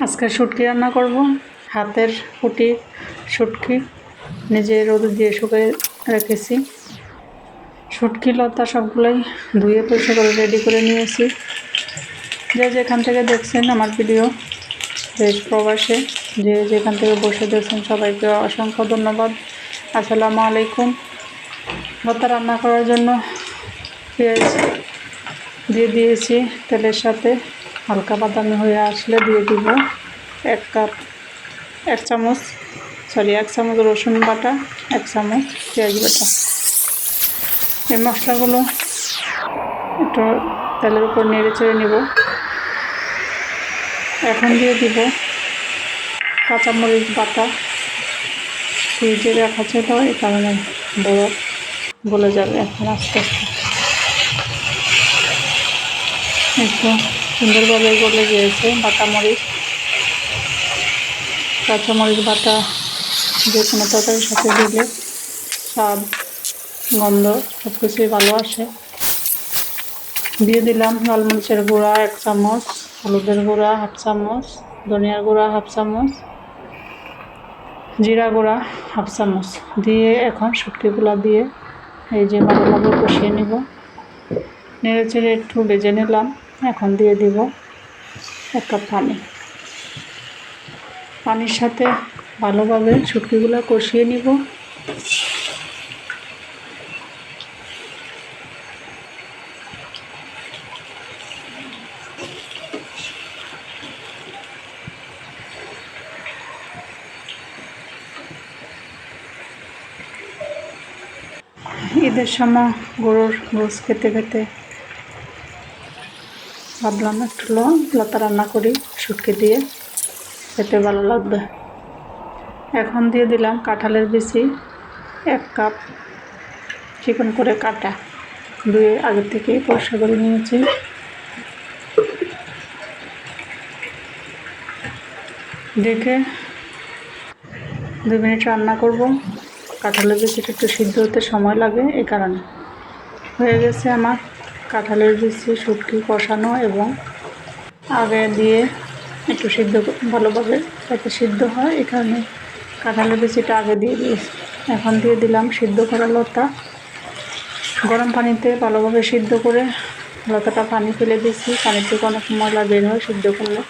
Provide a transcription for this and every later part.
আজকে শুটকি রান্না করব। হাতের পুঁটি শুটকি নিজে রোদে দিয়ে শুকিয়ে রেখেছি। শুটকি লতা সবগুলোই ধুয়ে পরিষ্কার করে রেডি করে নিয়েছি। যে যেখান থেকে দেখছেন আমার ভিডিও, দেশ প্রবাসে যে যেখান থেকে বসে দেখছেন সবাইকে অসংখ্য ধন্যবাদ। আসসালামু আলাইকুম। লতা রান্না করার জন্য পেঁয়াজ দিয়ে দিয়েছি তেলের সাথে। হালকা বাদামি হয়ে আসলে দিয়ে দিব এক চামচ রসুন বাটা, 1 চামচ পেঁয়াজ বাটা। এই মশলাগুলো একটু তেলের উপর নেড়ে চেড়ে নেব। এখন দিয়ে দিব কাঁচামরিচ বাটা। ফ্রিজে রাখা ছিল, এই কারণে বরফ গলে যাবে। এখন আস্তে আস্তে একটু সুন্দরভাবে গলে গিয়েছে। কাঁচামরিচ বাটা যে কোনো তরকারির সাথে দিলে স্বাদ, গন্ধ সব কিছুই ভালো আসে। দিয়ে দিলাম লাল মরিচের গুঁড়া 1 চামচ, হলুদের গুঁড়া 1/2 চামচ, ধনিয়ার গুঁড়া 1/2 চামচ, জিরা গুঁড়া 1/2 চামচ দিয়ে এখন শুটকিগুলো দিয়ে এই যে ভালোভাবে কষিয়ে নিব। নেড়ে চেড়ে একটু ভেজে নিলাম। এখন দিয়ে দিব 1 কাপ পানি। পানির সাথে ভালোভাবে শুটকিগুলো কষিয়ে নিব। ঈদের সময় গরুর গোশ খেতে খেতে ভাবলাম একটু লতা রান্না করি, শুটকি দিয়ে খেতে ভালো লাগবে। এখন দিয়ে দিলাম কাঁঠালের বিচি 1 কাপ, চিকন করে কাটা, ধুয়ে আগে থেকেই পরিষ্কার করে নিয়েছি। দেখে 2 মিনিট রান্না করব। কাঁঠালের বিচিটা একটু সিদ্ধ হতে সময় লাগে, এই কারণে। হয়ে গেছে আমার কাঁঠালের বিচি শুটকি কষানো, এবং আগে দিয়ে একটু সিদ্ধ ভালোভাবে যাতে সিদ্ধ হয়, এই কারণে কাঁঠালের বিচিটা আগে দিয়ে দিয়েছি। এখন দিয়ে দিলাম সিদ্ধ করা লতা। গরম পানিতে ভালোভাবে সিদ্ধ করে লতাটা পানি ফেলে দিয়েছি। পানি থেকে অনেক ময়লা বের হয় সিদ্ধ করলে।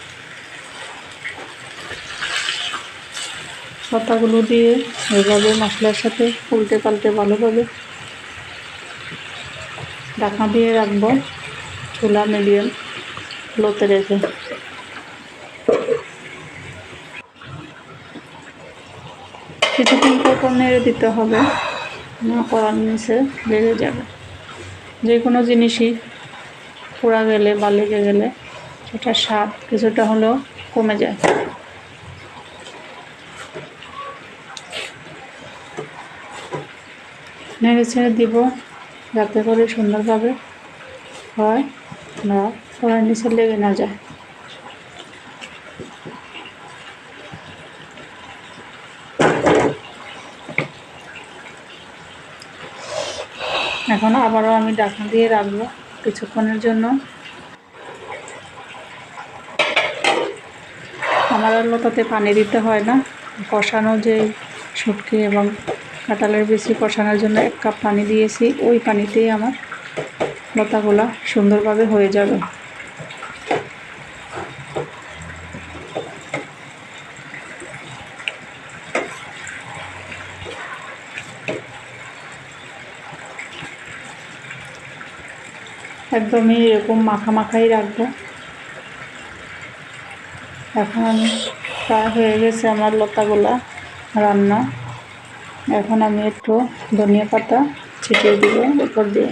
লতাগুলো দিয়ে এভাবে মশলার সাথে উল্টে পাল্টে ভালোভাবে ঢাকনা দিয়ে রাখবো, চুলা মিডিয়াম লোতে রেখে। কিছুক্ষণ পর নেড়ে দিতে হবে, না করার নিচে লেগে যাবে। যে কোনো জিনিসই পোড়া গেলে বা লেগে গেলে সেটার স্বাদ কিছুটা হলেও কমে যায়। নেড়ে ছেড়ে দিব যাতে করে সুন্দরভাবে হয়, না পোড়ার নিচে লেগে না যায়। এখন আবারও আমি ঢাকনা দিয়ে রাখবো কিছুক্ষণের জন্য। আমার আর লতাতে পানি দিতে হয় না। কষানো যে শুটকি এবং কাঁঠালের বিচি কষানোর জন্য 1 কাপ পানি দিয়েছি, ওই পানিতেই আমার লতাগুলা সুন্দরভাবে হয়ে যাবে। একদমই এরকম মাখাই রাখবো। এখন আমি প্রায় হয়ে গেছে আমার লতাগুলা রান্না। এখন আমি একটু ধনিয়া পাতা ছিটিয়ে দিব উপর দিয়ে।